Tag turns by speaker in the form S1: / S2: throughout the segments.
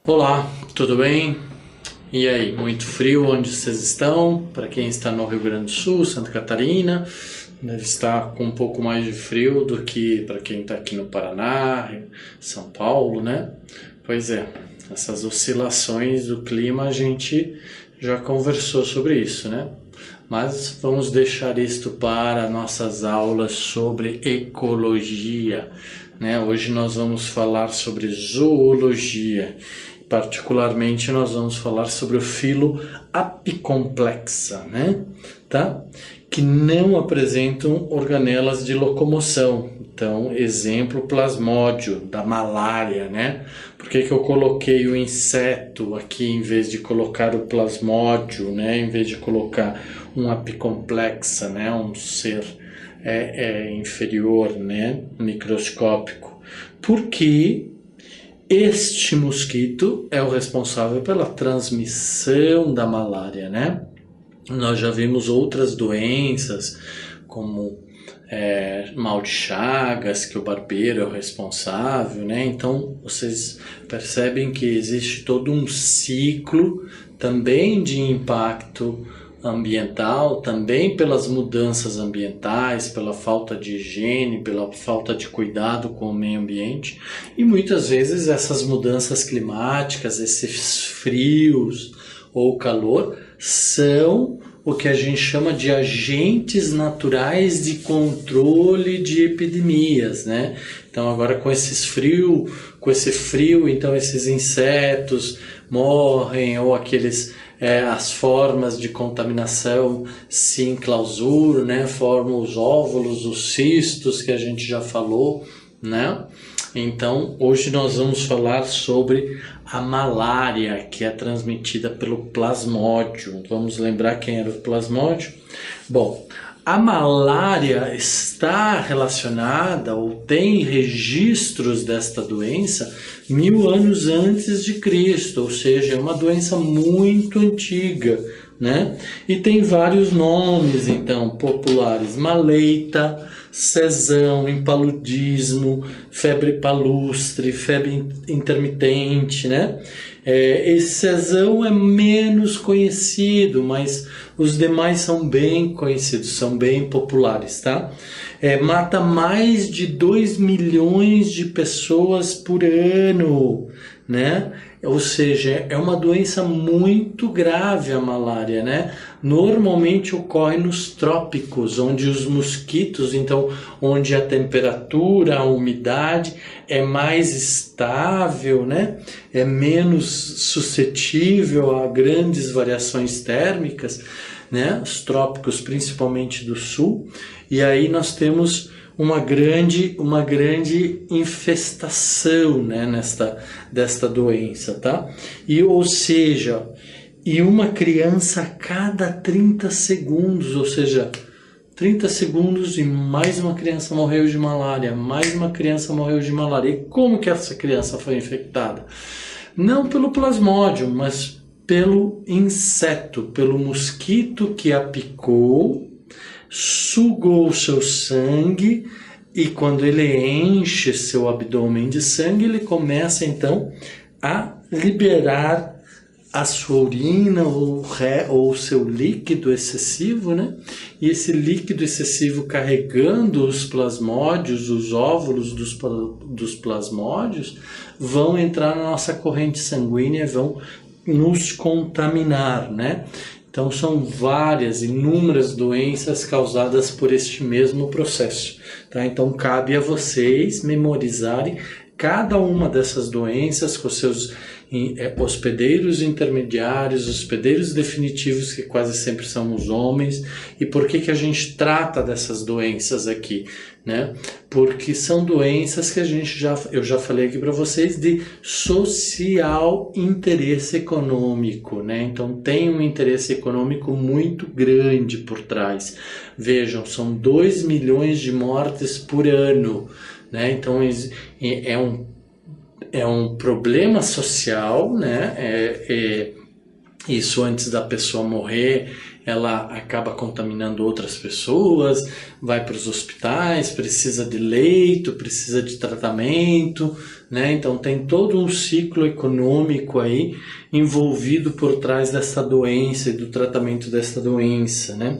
S1: Olá, tudo bem? E aí, muito frio onde vocês estão? Para quem está no Rio Grande do Sul, Santa Catarina, deve estar com um pouco mais de frio do que para quem está aqui no Paraná, São Paulo, né? Pois é, essas oscilações do clima a gente já conversou sobre isso, né? Mas vamos deixar isto para nossas aulas sobre ecologia, né? Hoje nós vamos falar sobre zoologia. Particularmente, nós vamos falar sobre o filo apicomplexa, né? Tá? Que não apresentam organelas de locomoção. Então, exemplo, plasmódio, da malária, né? Por que eu coloquei o inseto aqui em vez de colocar o plasmódio, né? Em vez de colocar um apicomplexa, né? Um ser inferior, né? Microscópico. Porque este mosquito é o responsável pela transmissão da malária, né? Nós já vimos outras doenças, como mal de Chagas, que o barbeiro é o responsável, né? Então, vocês percebem que existe todo um ciclo também de impacto ambiental, também pelas mudanças ambientais, pela falta de higiene, pela falta de cuidado com o meio ambiente, e muitas vezes essas mudanças climáticas, esses frios ou calor, são o que a gente chama de agentes naturais de controle de epidemias, né? Então agora com esse frio, então esses insetos morrem, ou as formas de contaminação se enclausuram, né? Formam os óvulos, os cistos que a gente já falou, né? Então, hoje nós vamos falar sobre a malária, que é transmitida pelo plasmódio. Vamos lembrar quem era o plasmódio? Bom, a malária está relacionada ou tem registros desta doença 1000 anos antes de Cristo, ou seja, é uma doença muito antiga, né? E tem vários nomes, então, populares: maleita, cesão, impaludismo, febre palustre, febre intermitente, né? Esse cesão é menos conhecido, mas os demais são bem conhecidos, são bem populares, tá? Mata mais de 2 milhões de pessoas por ano, né? Ou seja, é uma doença muito grave a malária, né? Normalmente ocorre nos trópicos, onde os mosquitos, então, onde a temperatura, a umidade é mais estável, né? É menos suscetível a grandes variações térmicas, né? Os trópicos, principalmente do sul. E aí nós temos uma grande infestação, né, desta doença, tá? Ou seja, uma criança a cada 30 segundos, ou seja, 30 segundos e mais uma criança morreu de malária, mais uma criança morreu de malária. E como que essa criança foi infectada? Não pelo plasmódio, mas pelo inseto, pelo mosquito que a picou, sugou seu sangue, e quando ele enche seu abdômen de sangue, ele começa então a liberar a sua urina ou seu líquido excessivo, né? E esse líquido excessivo, carregando os plasmódios, os óvulos dos plasmódios, vão entrar na nossa corrente sanguínea e vão nos contaminar, né? Então são inúmeras doenças causadas por este mesmo processo, tá? Então cabe a vocês memorizarem cada uma dessas doenças com seus hospedeiros intermediários, hospedeiros definitivos, que quase sempre são os homens. E por que a gente trata dessas doenças aqui, né? Porque são doenças que eu já falei aqui para vocês, de social interesse econômico, né? Então tem um interesse econômico muito grande por trás. Vejam, são 2 milhões de mortes por ano, né? Então é um problema social, né? Isso antes da pessoa morrer, ela acaba contaminando outras pessoas, vai para os hospitais, precisa de leito, precisa de tratamento, né? Então tem todo um ciclo econômico aí envolvido por trás dessa doença e do tratamento dessa doença, né?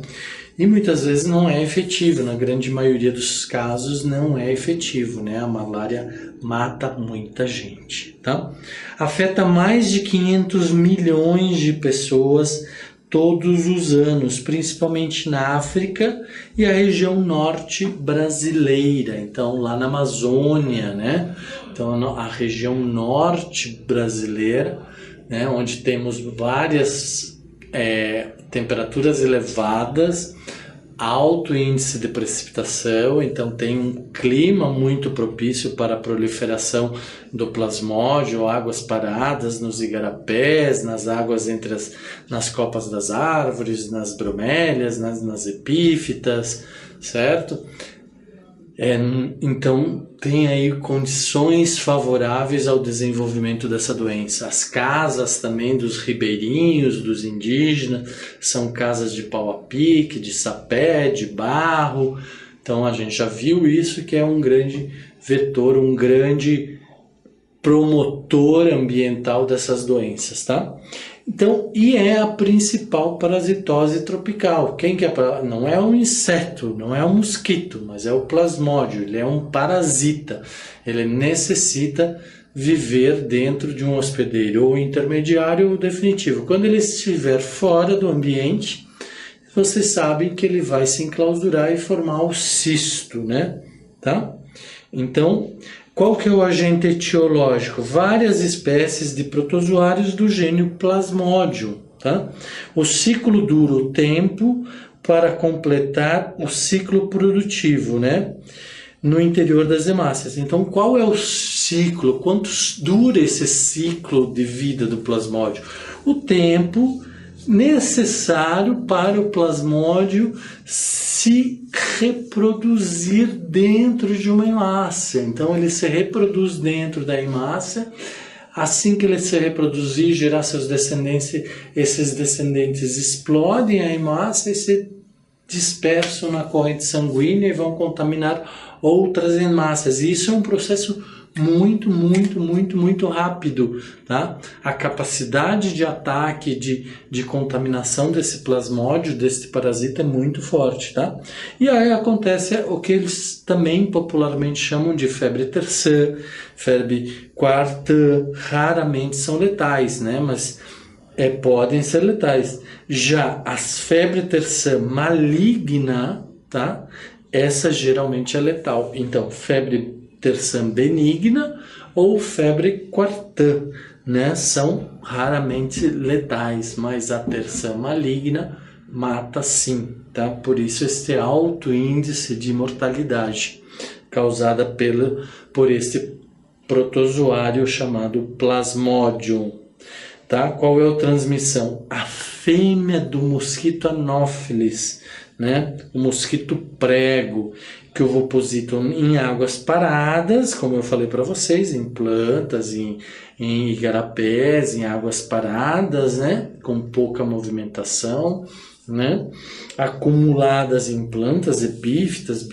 S1: E muitas vezes não é efetivo, na grande maioria dos casos não é efetivo, né? A malária mata muita gente, tá? Afeta mais de 500 milhões de pessoas todos os anos, principalmente na África e a região norte brasileira, então lá na Amazônia, né? Então a região norte brasileira, né? Onde temos várias temperaturas elevadas, alto índice de precipitação, então tem um clima muito propício para a proliferação do plasmódio, águas paradas nos igarapés, nas águas nas copas das árvores, nas bromélias, nas epífitas, certo? Então tem aí condições favoráveis ao desenvolvimento dessa doença. As casas também dos ribeirinhos, dos indígenas, são casas de pau a pique, de sapé, de barro. Então a gente já viu isso, que é um grande vetor, um grande promotor ambiental dessas doenças, tá? Então, e é a principal parasitose tropical. Quem que é? Não é um inseto, não é um mosquito, mas é o plasmódio. Ele é um parasita. Ele necessita viver dentro de um hospedeiro ou intermediário ou definitivo. Quando ele estiver fora do ambiente, vocês sabem que ele vai se enclausurar e formar o cisto, né? Tá? Então, qual que é o agente etiológico? Várias espécies de protozoários do gênero Plasmodium, tá? O ciclo dura o tempo para completar o ciclo produtivo, né? No interior das hemácias. Então, qual é o ciclo? Quanto dura esse ciclo de vida do plasmódio? O tempo necessário para o plasmódio se reproduzir dentro de uma hemácia. Então ele se reproduz dentro da hemácia. Assim que ele se reproduzir, gerar seus descendentes, esses descendentes explodem a hemácia e se dispersam na corrente sanguínea e vão contaminar outras hemácias. E isso é um processo muito rápido, tá? A capacidade de ataque, de contaminação desse plasmódio, desse parasita é muito forte, tá? E aí acontece o que eles também popularmente chamam de febre terçã, febre quartã, raramente são letais, né? Mas podem ser letais. Já as febre terçã maligna, tá? Essa geralmente é letal. Então, febre terçã benigna ou febre quartã, né? São raramente letais, mas a terçã maligna mata sim, tá? Por isso este alto índice de mortalidade causada por este protozoário chamado Plasmodium, tá? Qual é a transmissão? A fêmea do mosquito Anopheles, né? O mosquito prego, que ovoposita em águas paradas, como eu falei para vocês, em plantas, em igarapés, em águas paradas, né? Com pouca movimentação, né? Acumuladas em plantas epífitas,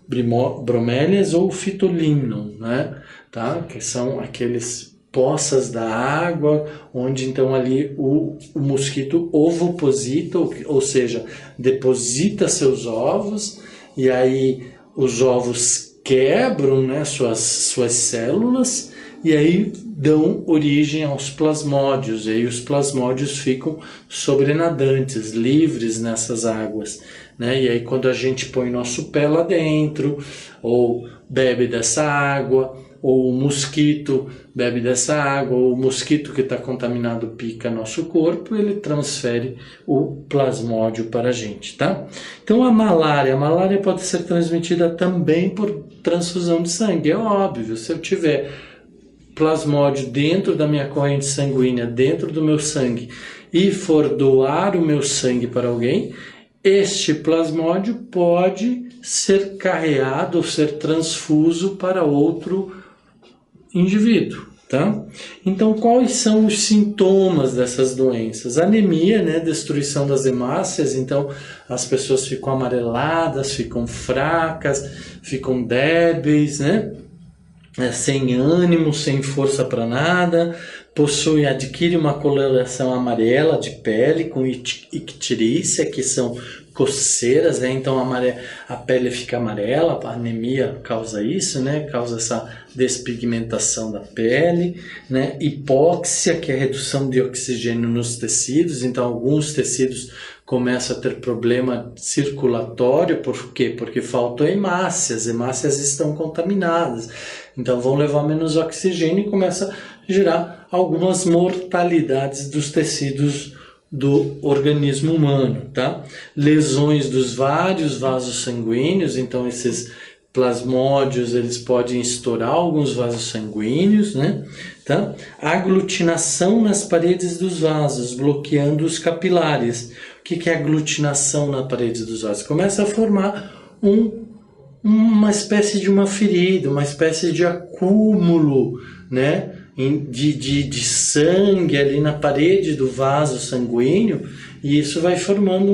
S1: bromélias ou fitolinum, né? Tá? Que são aqueles poças da água, onde então ali o mosquito ovoposita, ou seja, deposita seus ovos, e aí os ovos quebram, né, suas células, e aí dão origem aos plasmódios, e aí os plasmódios ficam sobrenadantes, livres nessas águas, né? E aí quando a gente põe nosso pé lá dentro, ou bebe dessa água, ou o mosquito bebe dessa água, ou o mosquito que está contaminado pica nosso corpo, ele transfere o plasmódio para a gente, tá? Então a malária pode ser transmitida também por transfusão de sangue, é óbvio. Se eu tiver plasmódio dentro da minha corrente sanguínea, dentro do meu sangue, e for doar o meu sangue para alguém, este plasmódio pode ser carreado ou ser transfuso para outro indivíduo, tá? Então, quais são os sintomas dessas doenças? Anemia, né? Destruição das hemácias, então as pessoas ficam amareladas, ficam fracas, ficam débeis, né? Sem ânimo, sem força para nada, adquire uma coloração amarela de pele com icterícia, que são coceiras, né? Então a pele fica amarela, a anemia causa isso, né? Causa essa despigmentação da pele, né? Hipóxia, que é a redução de oxigênio nos tecidos, então alguns tecidos começam a ter problema circulatório, por quê? Porque faltam hemácias, hemácias estão contaminadas, então vão levar menos oxigênio e começa a gerar algumas mortalidades dos tecidos do organismo humano, tá? Lesões dos vários vasos sanguíneos, então esses plasmódios, eles podem estourar alguns vasos sanguíneos, né? Tá? Aglutinação nas paredes dos vasos, bloqueando os capilares. O que é aglutinação na parede dos vasos? Começa a formar uma espécie de uma ferida, uma espécie de acúmulo, né? De sangue ali na parede do vaso sanguíneo, e isso vai formando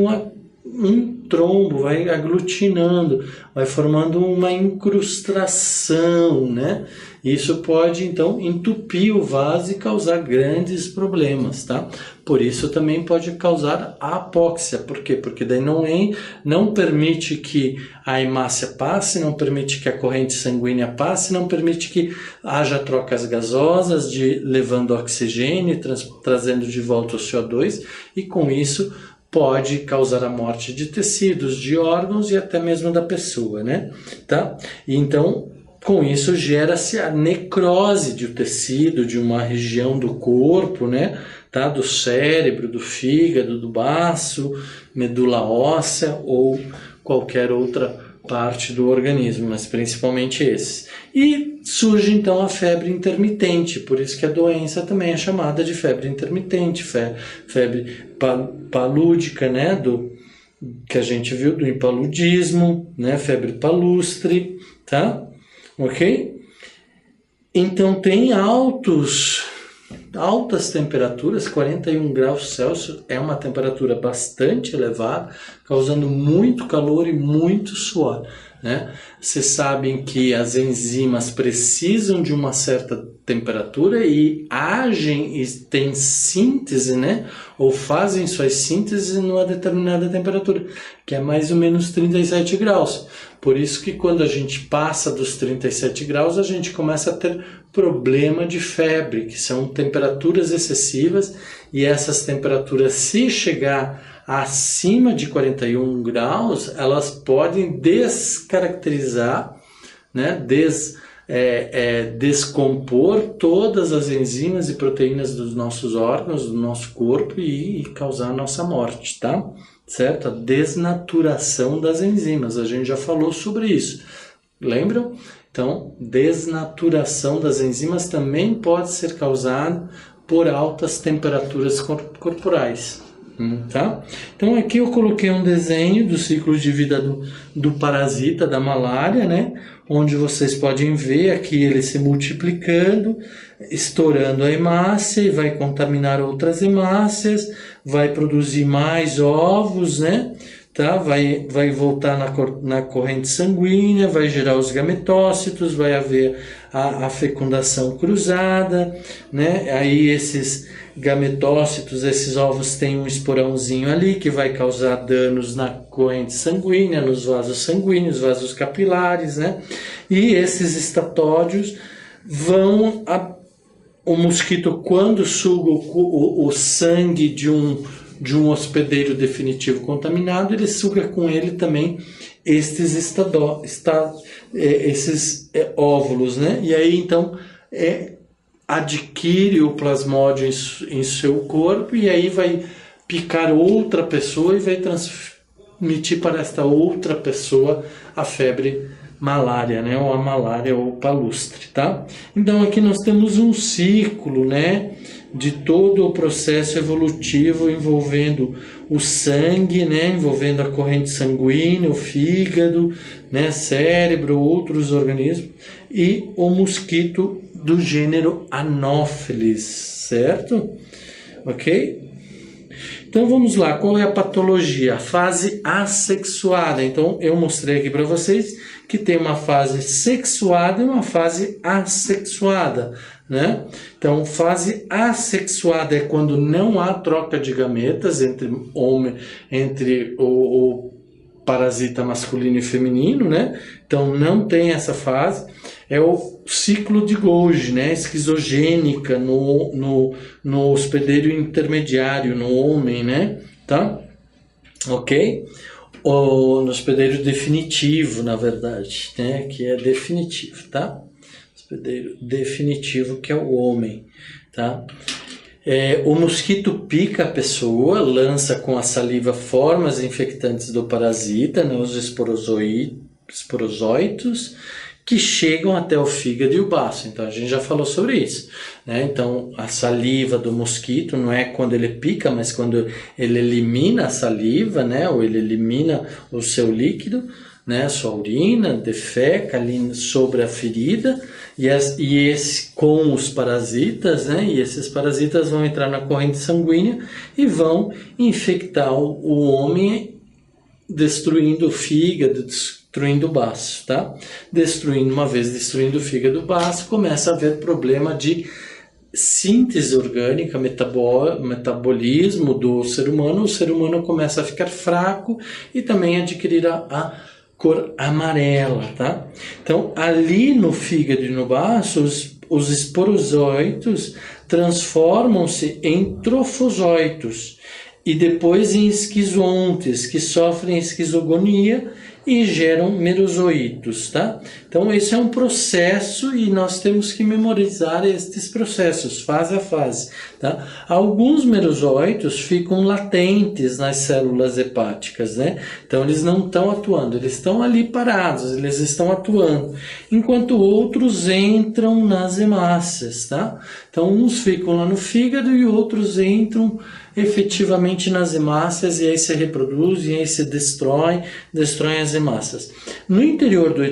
S1: um trombo, vai aglutinando, vai formando uma incrustação, né? Isso pode, então, entupir o vaso e causar grandes problemas, tá? Por isso também pode causar apóxia. Por quê? Porque daí não permite que a hemácia passe, não permite que a corrente sanguínea passe, não permite que haja trocas gasosas, levando oxigênio, trazendo de volta o CO2, e com isso pode causar a morte de tecidos, de órgãos e até mesmo da pessoa, né? Tá? E então, com isso gera-se a necrose do tecido, de uma região do corpo, né? Tá? Do cérebro, do fígado, do baço, medula óssea ou qualquer outra parte do organismo, mas principalmente esses. E surge então a febre intermitente, por isso que a doença também é chamada de febre intermitente, febre palúdica, né, que a gente viu do impaludismo, né, febre palustre, tá? Ok? Então tem altas temperaturas, 41 graus Celsius é uma temperatura bastante elevada, causando muito calor e muito suor, né? Vocês sabem que as enzimas precisam de uma certa temperatura e agem e têm síntese, né? Ou fazem suas sínteses numa determinada temperatura, que é mais ou menos 37 graus. Por isso que quando a gente passa dos 37 graus, a gente começa a ter problema de febre, que são temperaturas excessivas, e essas temperaturas, se chegar acima de 41 graus, elas podem descaracterizar, né, descompor todas as enzimas e proteínas dos nossos órgãos, do nosso corpo e causar a nossa morte, tá? Certo? A desnaturação das enzimas, a gente já falou sobre isso, lembram? Então, desnaturação das enzimas também pode ser causada por altas temperaturas corporais. Tá? Então aqui eu coloquei um desenho do ciclo de vida do parasita da malária, né? Onde vocês podem ver aqui ele se multiplicando, estourando a hemácia e vai contaminar outras hemácias, vai produzir mais ovos, né? Tá? Vai voltar na corrente sanguínea, vai gerar os gametócitos, vai haver a fecundação cruzada, né? Aí esses gametócitos, esses ovos têm um esporãozinho ali que vai causar danos na corrente sanguínea, nos vasos sanguíneos, vasos capilares, né? E esses estatódios o mosquito, quando suga o sangue de um hospedeiro definitivo contaminado, ele suga com ele também esses óvulos, né? E aí então adquire o plasmódio em seu corpo e aí vai picar outra pessoa e vai transmitir para esta outra pessoa a febre malária, né? Ou a malária ou palustre, tá? Então aqui nós temos um ciclo, né? De todo o processo evolutivo envolvendo o sangue, né? Envolvendo a corrente sanguínea, o fígado, né? Cérebro, outros organismos, e o mosquito do gênero Anopheles, certo? Ok? Então vamos lá, qual é a patologia? A fase assexuada. Então eu mostrei aqui para vocês que tem uma fase sexuada e uma fase assexuada, né? Então fase assexuada é quando não há troca de gametas entre o parasita masculino e feminino, né? Então não tem essa fase. É o ciclo de Golgi, né? Esquizogênica no hospedeiro intermediário, no homem, né? Tá? Ok? Ou no hospedeiro definitivo, na verdade, né? Que é definitivo, tá? Hospedeiro definitivo, que é o homem, tá? O mosquito pica a pessoa, lança com a saliva formas infectantes do parasita, né? Os esporozóitos, que chegam até o fígado e o baço. Então a gente já falou sobre isso, né? Então a saliva do mosquito não é quando ele pica, mas quando ele elimina a saliva, né? Ou ele elimina o seu líquido, né? A sua urina, defeca ali sobre a ferida, e esse com os parasitas, né? E esses parasitas vão entrar na corrente sanguínea e vão infectar o homem, destruindo o fígado, destruindo o baço, tá? Uma vez destruindo o fígado e o baço, começa a haver problema de síntese orgânica, metabolismo do ser humano. O ser humano começa a ficar fraco e também adquirir a cor amarela, tá? Então, ali no fígado e no baço, os esporozóitos transformam-se em trofozóitos e depois em esquizoontes, que sofrem esquizogonia e geram merozoítos, tá? Então esse é um processo e nós temos que memorizar estes processos, fase a fase, tá? Alguns merozoítos ficam latentes nas células hepáticas, né? Então eles não estão atuando, eles estão ali parados, eles estão atuando, enquanto outros entram nas hemácias, tá? Então uns ficam lá no fígado e outros entram efetivamente nas hemácias, e aí se reproduzem, e aí se destroem as hemácias. No interior do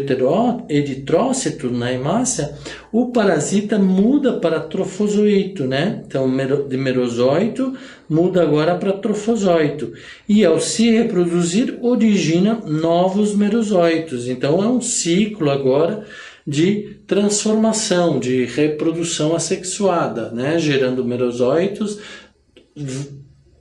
S1: eritrócito, na hemácia, o parasita muda para trofozóito, né? Então, de merozóito muda agora para trofozóito. E ao se reproduzir, origina novos merozóitos. Então, é um ciclo agora de transformação, de reprodução assexuada, né? Gerando merozóitos,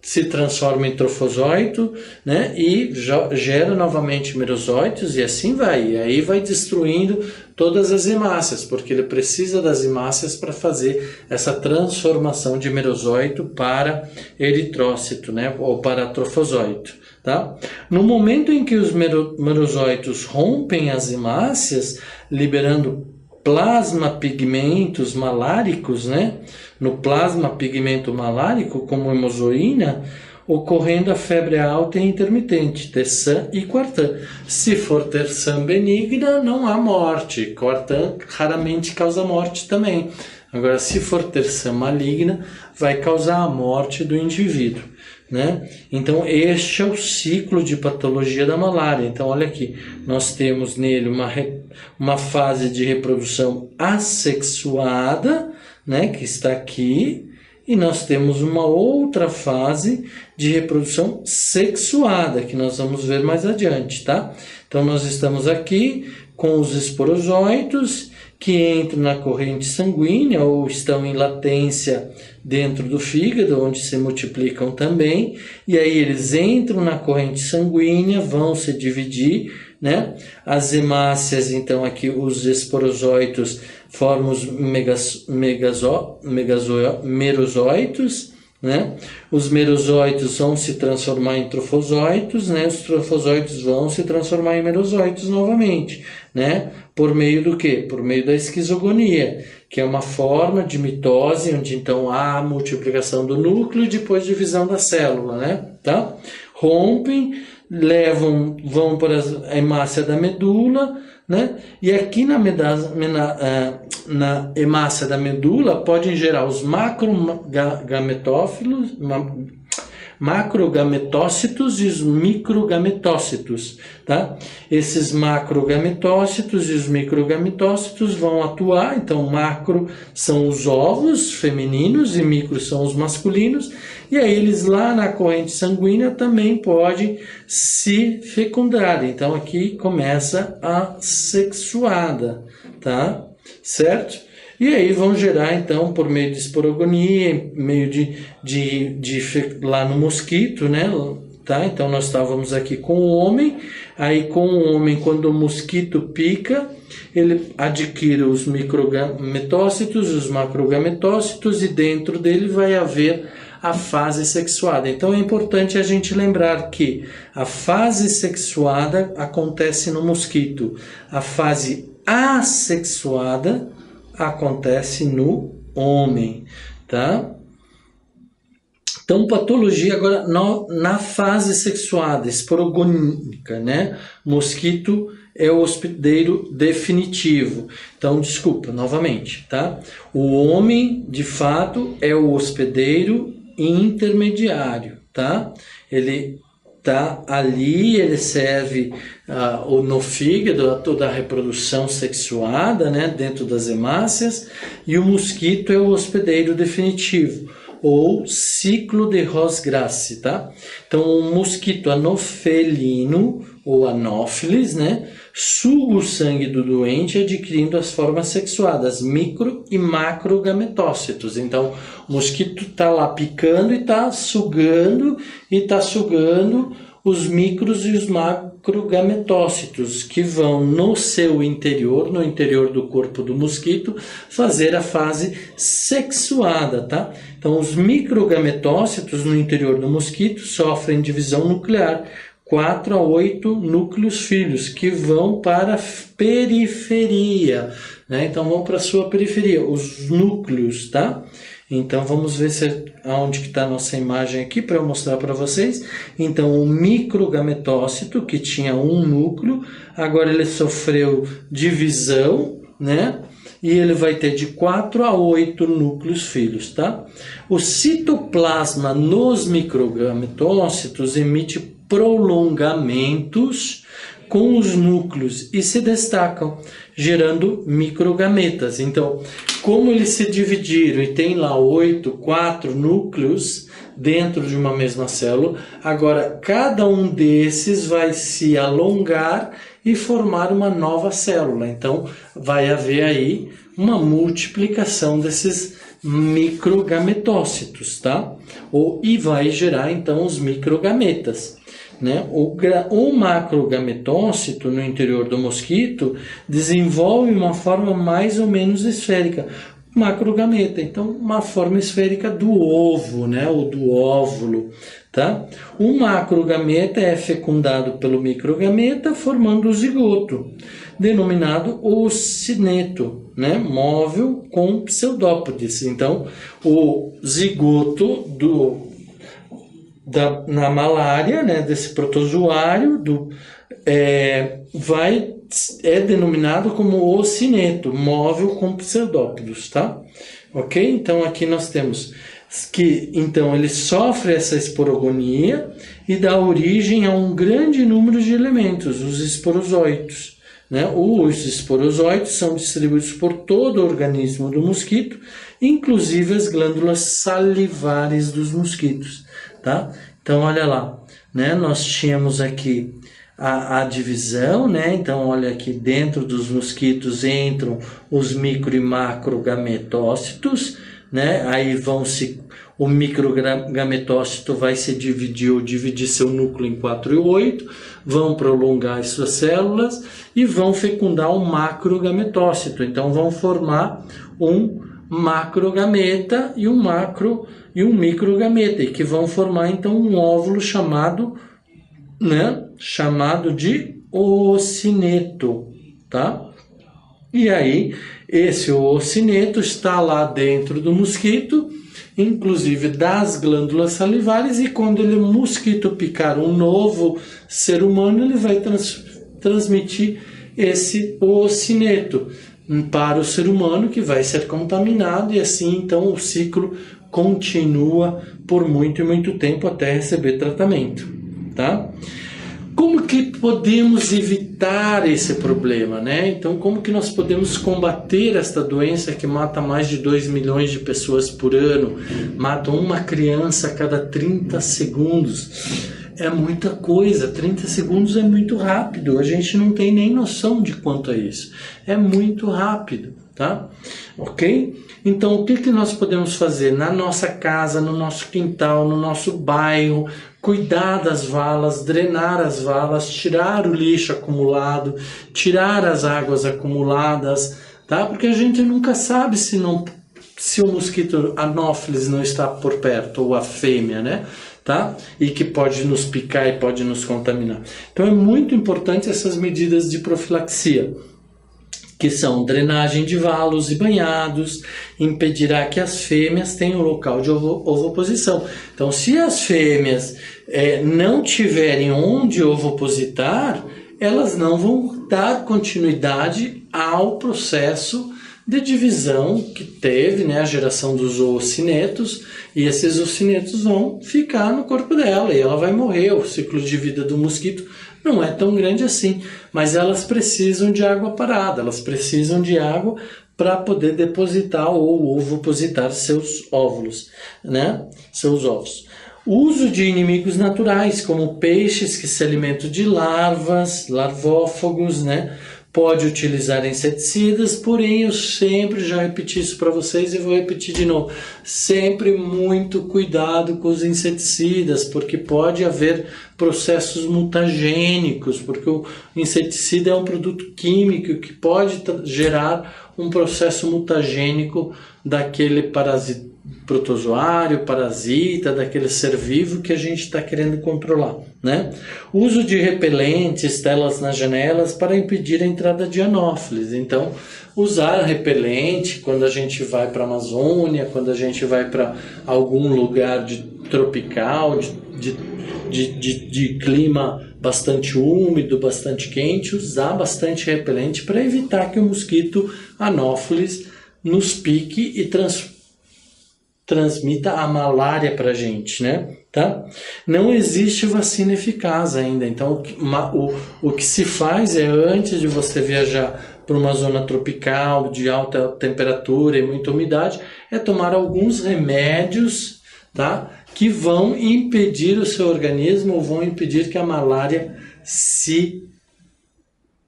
S1: se transforma em trofozóito, né? E gera novamente merozóitos, e assim vai. E aí vai destruindo todas as hemácias, porque ele precisa das hemácias para fazer essa transformação de merozóito para eritrócito, né? Ou para trofozóito, tá? No momento em que os merozóitos rompem as hemácias, liberando plasma pigmentos maláricos, né? No plasma pigmento malárico, como hemozoína, ocorrendo a febre alta e intermitente, terçã e quartã. Se for terçã benigna, não há morte. Quartã raramente causa morte também. Agora, se for terçã maligna, vai causar a morte do indivíduo, né? Então, este é o ciclo de patologia da malária. Então, olha aqui, nós temos nele uma fase de reprodução assexuada, né, que está aqui, e nós temos uma outra fase de reprodução sexuada, que nós vamos ver mais adiante, tá? Então, nós estamos aqui com os esporozóitos, que entram na corrente sanguínea ou estão em latência dentro do fígado, onde se multiplicam também, e aí eles entram na corrente sanguínea, vão se dividir, né? As hemácias, então aqui os esporozóitos formam os merozóitos, né? Os merozóitos vão se transformar em trofozóitos, né? Os trofozóitos vão se transformar em merozóitos novamente, né? Por meio do quê? Por meio da esquizogonia, que é uma forma de mitose, onde então há a multiplicação do núcleo e depois divisão da célula, né? Tá? Rompem, vão para a hemácia da medula, né? E aqui na hemácia da medula podem gerar os macrogametófilos, macrogametócitos e os microgametócitos, tá? Esses macrogametócitos e os microgametócitos vão atuar, então macro são os ovos femininos e micro são os masculinos, e aí eles lá na corrente sanguínea também podem se fecundar. Então aqui começa a sexuada, tá? Certo? E aí vão gerar, então, por meio de esporogonia, meio lá no mosquito, né? Tá? Então, nós estávamos aqui com o homem, aí com o homem, quando o mosquito pica, ele adquire os microgametócitos, os macrogametócitos, e dentro dele vai haver a fase sexuada. Então, é importante a gente lembrar que a fase sexuada acontece no mosquito, a fase assexuada acontece no homem, tá? Então, patologia agora na fase sexuada, esporogônica, né? Mosquito é o hospedeiro definitivo. Então, desculpa, novamente, tá? O homem, de fato, é o hospedeiro intermediário, tá? Ele tá ali, ele serve no fígado a toda a reprodução sexuada, né, dentro das hemácias, e o mosquito é o hospedeiro definitivo, ou ciclo de Rosgrassi, tá? Então, o mosquito anofelino, ou anófilis, né, suga o sangue do doente adquirindo as formas sexuadas, micro e macrogametócitos. Então, o mosquito está lá picando e está sugando os micros e os macrogametócitos, que vão no seu interior, no interior do corpo do mosquito, fazer a fase sexuada, tá? Então, os microgametócitos no interior do mosquito sofrem divisão nuclear, 4 a 8 núcleos filhos, que vão para a periferia, né? Então, vão para a sua periferia, os núcleos, tá? Então, vamos ver onde que está a nossa imagem aqui, para eu mostrar para vocês. Então, o microgametócito, que tinha um núcleo, agora ele sofreu divisão, né? E ele vai ter de 4 a 8 núcleos filhos, tá? O citoplasma nos microgametócitos emite prolongamentos com os núcleos e se destacam, gerando microgametas. Então, como eles se dividiram e tem lá 4 núcleos dentro de uma mesma célula, agora cada um desses vai se alongar e formar uma nova célula. Então, vai haver aí uma multiplicação desses microgametócitos, tá? E vai gerar, então, os microgametas, né? O macrogametócito no interior do mosquito desenvolve uma forma mais ou menos esférica. Macrogameta, então uma forma esférica do ovo, né? Ou do óvulo, tá? O macrogameta é fecundado pelo microgameta, formando o zigoto, denominado ocineto, né? Móvel com pseudópodes. Então, o zigoto na malária, né, desse protozoário, é denominado como ocineto, móvel com pseudópodos, tá? Ok? Então, aqui nós temos que, então, ele sofre essa esporogonia e dá origem a um grande número de elementos, os esporozoitos, né? Os esporozoitos são distribuídos por todo o organismo do mosquito, inclusive as glândulas salivares dos mosquitos. Tá? Então, olha lá, né? Nós tínhamos aqui a divisão, né? Então, olha aqui, dentro dos mosquitos entram os micro e macrogametócitos, né? Aí o microgametócito vai se dividir seu núcleo em 4 e 8, vão prolongar as suas células e vão fecundar um macrogametócito. Então, vão formar um macrogameta e um microgameta, e que vão formar então um óvulo chamado de ocineto, tá? E aí esse ocineto está lá dentro do mosquito, inclusive das glândulas salivares, e quando o mosquito picar um novo ser humano, ele vai transmitir esse ocineto para o ser humano, que vai ser contaminado, e assim então o ciclo continua por muito e muito tempo até receber tratamento, tá? Como que podemos evitar esse problema, né? Então, como que nós podemos combater esta doença que mata mais de 2 milhões de pessoas por ano, mata uma criança a cada 30 segundos? É muita coisa, 30 segundos é muito rápido, a gente não tem nem noção de quanto é isso. É muito rápido, tá? Ok? Então, o que que nós podemos fazer na nossa casa, no nosso quintal, no nosso bairro? Cuidar das valas, drenar as valas, tirar o lixo acumulado, tirar as águas acumuladas, tá? Porque a gente nunca sabe se o mosquito Anopheles não está por perto, ou a fêmea, né? Tá? E que pode nos picar e pode nos contaminar. Então é muito importante essas medidas de profilaxia, que são drenagem de valos e banhados, impedirá que as fêmeas tenham local de ovoposição. Então, se as fêmeas não tiverem onde ovopositar, elas não vão dar continuidade ao processo de divisão que teve, né, a geração dos oocinetos, e esses oocinetos vão ficar no corpo dela e ela vai morrer. O ciclo de vida do mosquito não é tão grande assim, mas elas precisam de água parada, elas precisam de água para poder depositar ou ovopositar seus óvulos, né, seus ovos. O uso de inimigos naturais, como peixes que se alimentam de larvas, larvófagos, né? Pode utilizar inseticidas, porém eu sempre já repeti isso para vocês e vou repetir de novo. Sempre muito cuidado com os inseticidas, porque pode haver processos mutagênicos, porque o inseticida é um produto químico que pode gerar um processo mutagênico daquele protozoário, parasita, daquele ser vivo que a gente está querendo controlar, né? Uso de repelentes, telas nas janelas para impedir a entrada de anófilis. Então, usar repelente quando a gente vai para a Amazônia, quando a gente vai para algum lugar tropical, de clima bastante úmido, bastante quente, usar bastante repelente para evitar que o mosquito anófilis nos pique e transmita a malária para a gente, né? Tá? Não existe vacina eficaz ainda, então o que se faz é, antes de você viajar para uma zona tropical de alta temperatura e muita umidade, é tomar alguns remédios, tá? Que vão impedir o seu organismo, ou vão impedir que a malária se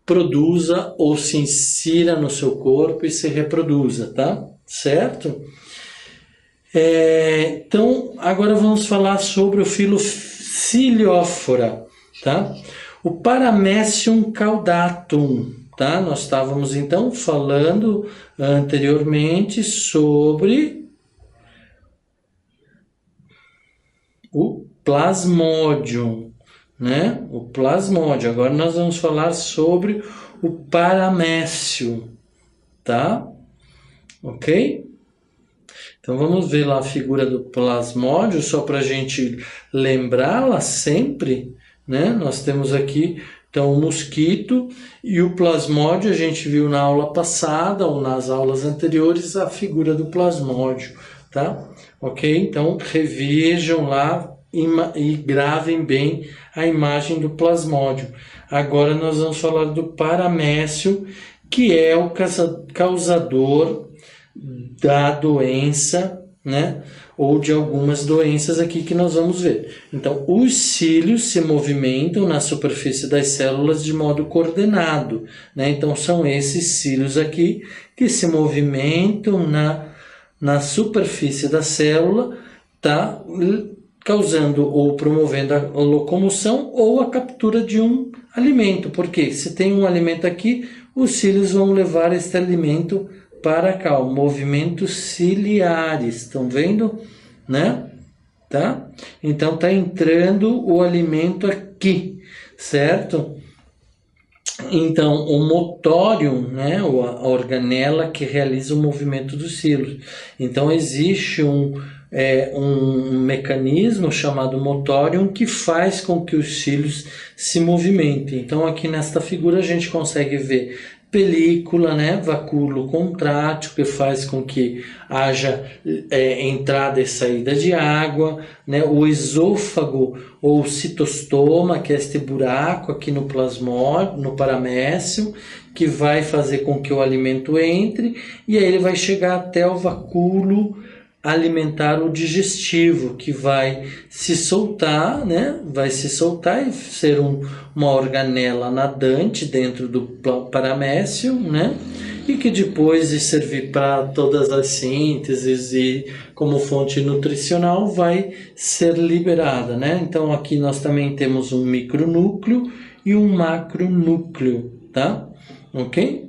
S1: produza ou se insira no seu corpo e se reproduza, tá? Certo? Então, agora vamos falar sobre o filo Ciliophora, tá? O Paramecium caudatum, tá? Nós estávamos então falando anteriormente sobre o Plasmodium, né? O Plasmodium. Agora nós vamos falar sobre o Paramecium, tá? Ok? Então vamos ver lá a figura do Plasmodium, só para a gente lembrá-la sempre, né? Nós temos aqui então o mosquito e o Plasmodium. A gente viu na aula passada ou nas aulas anteriores a figura do Plasmodium, tá? Ok? Então revejam lá e gravem bem a imagem do Plasmodium. Agora nós vamos falar do Paramecium, que é o causador da doença, né? Ou de algumas doenças aqui que nós vamos ver. Então, os cílios se movimentam na superfície das células de modo coordenado, né? Então, são esses cílios aqui que se movimentam na superfície da célula, tá? Causando ou promovendo a locomoção ou a captura de um alimento. Porque se tem um alimento aqui, os cílios vão levar este alimento para cá, o movimento ciliares, estão vendo, né? Tá? Então tá entrando o alimento aqui, certo? Então o motorium, né? A organela que realiza o movimento dos cílios. Então existe um mecanismo chamado motorium que faz com que os cílios se movimentem. Então aqui nesta figura a gente consegue ver película, né, vacúolo contrátil, que faz com que haja entrada e saída de água, né, o esôfago ou citostoma, que é este buraco aqui no plasmódio, no paramécio, que vai fazer com que o alimento entre, e aí ele vai chegar até o vacúolo alimentar o digestivo, que vai se soltar, né? Vai se soltar e ser uma organela nadante dentro do paramécio, né? E que depois de servir para todas as sínteses e como fonte nutricional vai ser liberada, né? Então aqui nós também temos um micronúcleo e um macronúcleo, tá? Ok?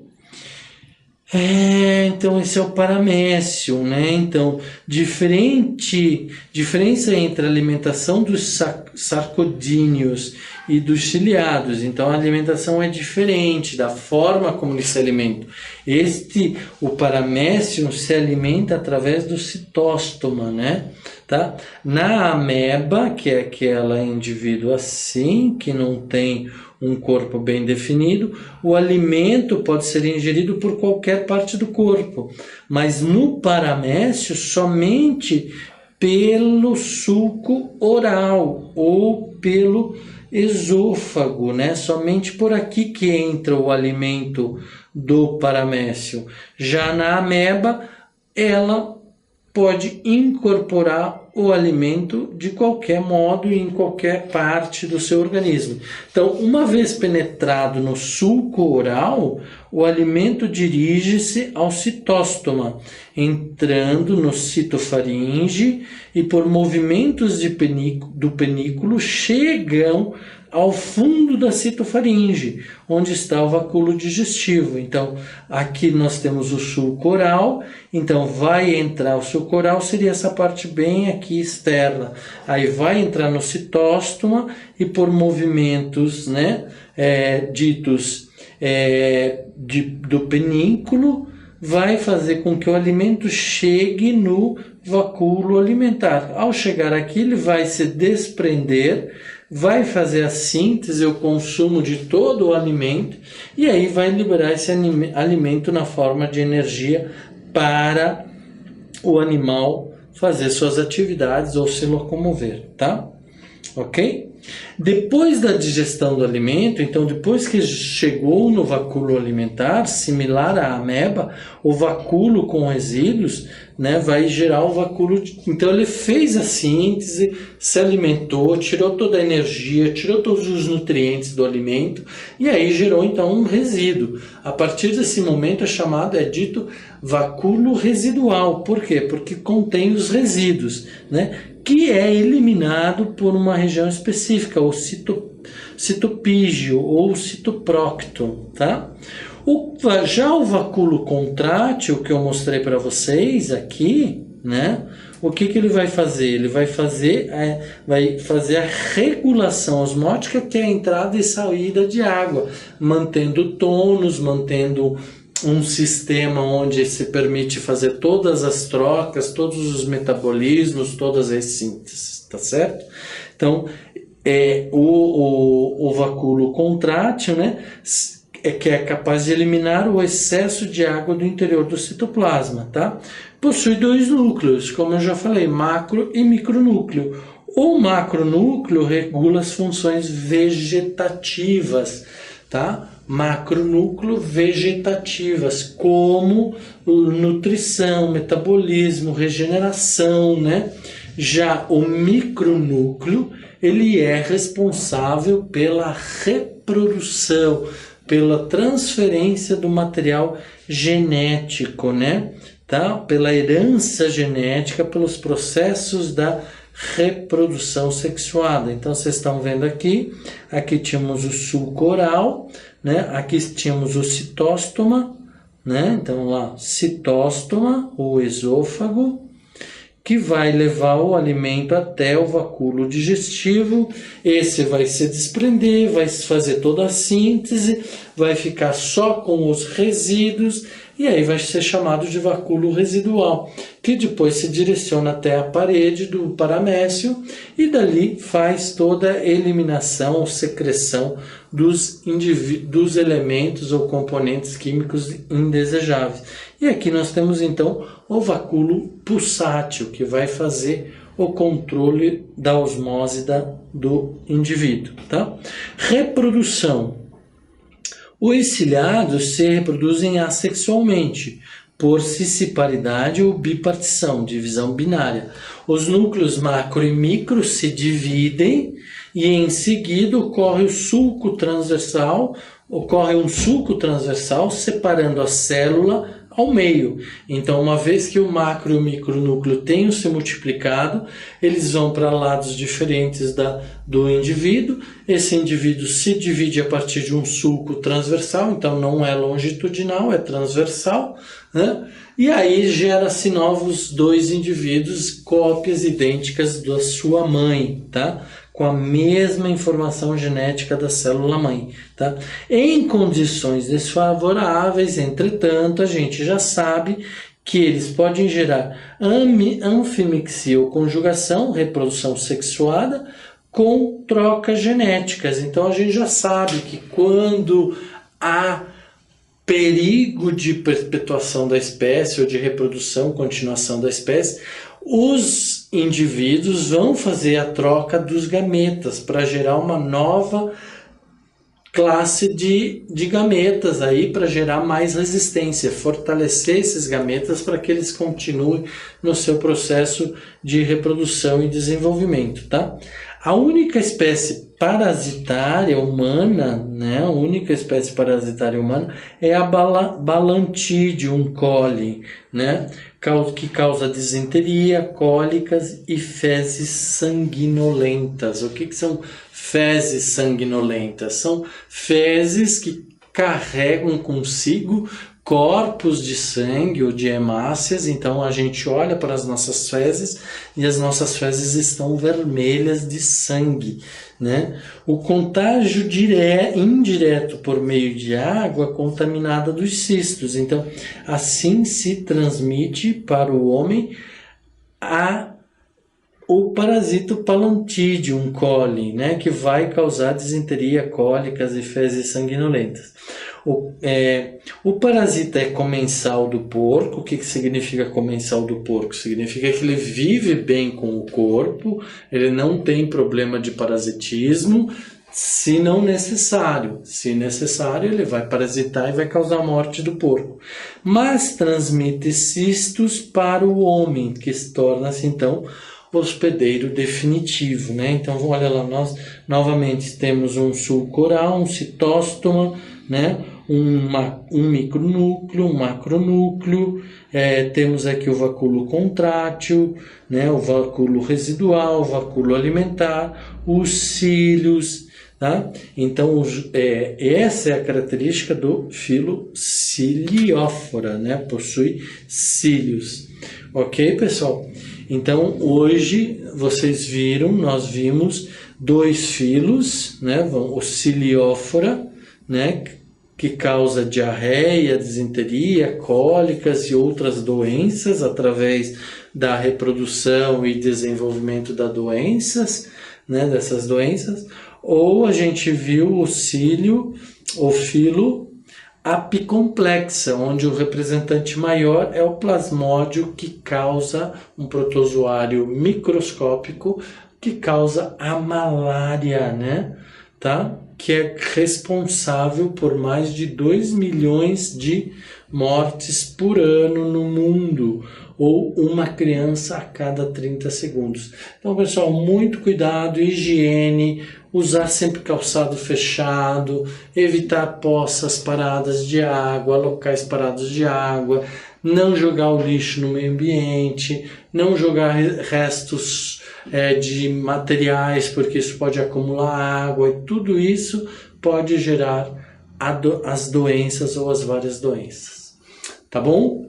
S1: Então esse é o paramécio, né? Então, diferença entre a alimentação dos sarcodíneos e dos ciliados. Então, a alimentação é diferente da forma como eles se alimentam. O paramécio se alimenta através do citóstoma, né? Tá? Na ameba, que é aquela indivíduo assim, que não tem um corpo bem definido, o alimento pode ser ingerido por qualquer parte do corpo, mas no paramécio somente pelo suco oral ou pelo esôfago, né? Somente por aqui que entra o alimento do paramécio. Já na ameba, ela pode incorporar o alimento de qualquer modo e em qualquer parte do seu organismo. Então, uma vez penetrado no sulco oral, o alimento dirige-se ao citóstoma, entrando no citofaringe e por movimentos do penículo chegam ao fundo da citofaringe, onde está o vacúolo digestivo. Então, aqui nós temos o sulco oral, então vai entrar o sulco oral, seria essa parte bem aqui externa. Aí vai entrar no citóstoma e por movimentos, né, ditos do penículo, vai fazer com que o alimento chegue no vacúolo alimentar. Ao chegar aqui, ele vai se desprender, vai fazer a síntese, o consumo de todo o alimento, e aí vai liberar esse alimento na forma de energia para o animal fazer suas atividades ou se locomover, tá? Ok? Depois da digestão do alimento, então depois que chegou no vacúolo alimentar, similar à ameba, o vacúolo com resíduos, né, vai gerar o vacúolo. Então ele fez a síntese, se alimentou, tirou toda a energia, tirou todos os nutrientes do alimento e aí gerou então um resíduo. A partir desse momento é dito vacúolo residual. Por quê? Porque contém os resíduos, né, que é eliminado por uma região específica, o citopígio ou citoprócto, tá? Já o vacúolo contrátil, que eu mostrei para vocês aqui, né? O que ele vai fazer? Ele vai fazer a regulação osmótica, que é a entrada e saída de água, mantendo tônus, mantendo um sistema onde se permite fazer todas as trocas, todos os metabolismos, todas as sínteses, tá certo? Então, o vacúolo contrátil, né, que é capaz de eliminar o excesso de água do interior do citoplasma, tá? Possui dois núcleos, como eu já falei, macro e micronúcleo. O macronúcleo regula as funções vegetativas, tá? Macronúcleo vegetativas, como nutrição, metabolismo, regeneração, né? Já o micronúcleo, ele é responsável pela reprodução, pela transferência do material genético, né? Tá? Pela herança genética, pelos processos da reprodução sexuada. Então, vocês estão vendo aqui tínhamos o sulco oral, né? Aqui tínhamos o citóstoma, né? Então, lá, citóstoma, o esôfago, que vai levar o alimento até o vacúolo digestivo. Esse vai se desprender, vai fazer toda a síntese, vai ficar só com os resíduos e aí vai ser chamado de vacúolo residual, que depois se direciona até a parede do paramécio e dali faz toda a eliminação ou secreção dos elementos ou componentes químicos indesejáveis. E aqui nós temos então o vacúolo pulsátil, que vai fazer o controle da osmose do indivíduo. Tá? Reprodução. Os ciliados se reproduzem assexualmente, por cisparidade ou bipartição, divisão binária. Os núcleos macro e micro se dividem e em seguida ocorre um sulco transversal separando a célula ao meio. Então, uma vez que o macro e o micronúcleo tenham se multiplicado, eles vão para lados diferentes do indivíduo. Esse indivíduo se divide a partir de um sulco transversal, então não é longitudinal, é transversal, né? E aí gera-se novos dois indivíduos, cópias idênticas da sua mãe, tá? Com a mesma informação genética da célula-mãe. Tá? Em condições desfavoráveis, entretanto, a gente já sabe que eles podem gerar anfimixia ou conjugação, reprodução sexuada, com trocas genéticas. Então, a gente já sabe que quando há perigo de perpetuação da espécie ou de reprodução, continuação da espécie, os indivíduos vão fazer a troca dos gametas para gerar uma nova classe de gametas aí, para gerar mais resistência, fortalecer esses gametas para que eles continuem no seu processo de reprodução e desenvolvimento, tá? A única espécie parasitária humana, né? A única espécie parasitária humana é a Balantidium coli, né? Que causa disenteria, cólicas e fezes sanguinolentas. O que são fezes sanguinolentas? São fezes que carregam consigo corpos de sangue ou de hemácias. Então a gente olha para as nossas fezes e as nossas fezes estão vermelhas de sangue, né? O contágio indireto por meio de água contaminada dos cistos. Então assim se transmite para o homem o parasito Balantidium coli, né? Que vai causar disenteria, cólicas e fezes sanguinolentas. O parasita é comensal do porco. O que significa comensal do porco? Significa que ele vive bem com o corpo, ele não tem problema de parasitismo, se não necessário. Se necessário, ele vai parasitar e vai causar a morte do porco. Mas transmite cistos para o homem, que se torna-se então hospedeiro definitivo, né? Então, olha lá, nós novamente temos um sulco oral, um citóstoma, né? Um micronúcleo, um macronúcleo, temos aqui o vacúolo contrátil, né? O vacúolo residual, o vacúolo alimentar, os cílios, tá? Então, essa é a característica do filo Ciliófora, né? Possui cílios. Ok, pessoal? Então, hoje, nós vimos dois filos, né? O Ciliófora, né? Que causa diarreia, disenteria, cólicas e outras doenças através da reprodução e desenvolvimento das doenças, né? Dessas doenças. Ou a gente viu o filo apicomplexa, onde o representante maior é o plasmódio, que causa um protozoário microscópico que causa a malária, né? Tá? Que é responsável por mais de 2 milhões de mortes por ano no mundo, ou uma criança a cada 30 segundos. Então, pessoal, muito cuidado, higiene, usar sempre calçado fechado, evitar poças paradas de água, locais parados de água, não jogar o lixo no meio ambiente, não jogar restos de materiais, porque isso pode acumular água, e tudo isso pode gerar as doenças ou as várias doenças. Tá bom?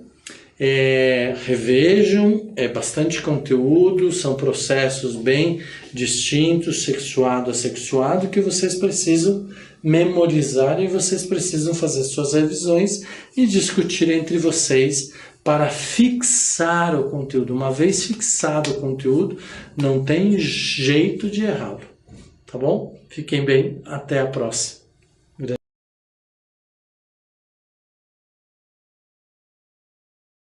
S1: Revejam, é bastante conteúdo, são processos bem distintos, sexuado a sexuado, que vocês precisam memorizar e vocês precisam fazer suas revisões e discutir entre vocês para fixar o conteúdo. Uma vez fixado o conteúdo, não tem jeito de errá-lo. Tá bom? Fiquem bem, até a próxima.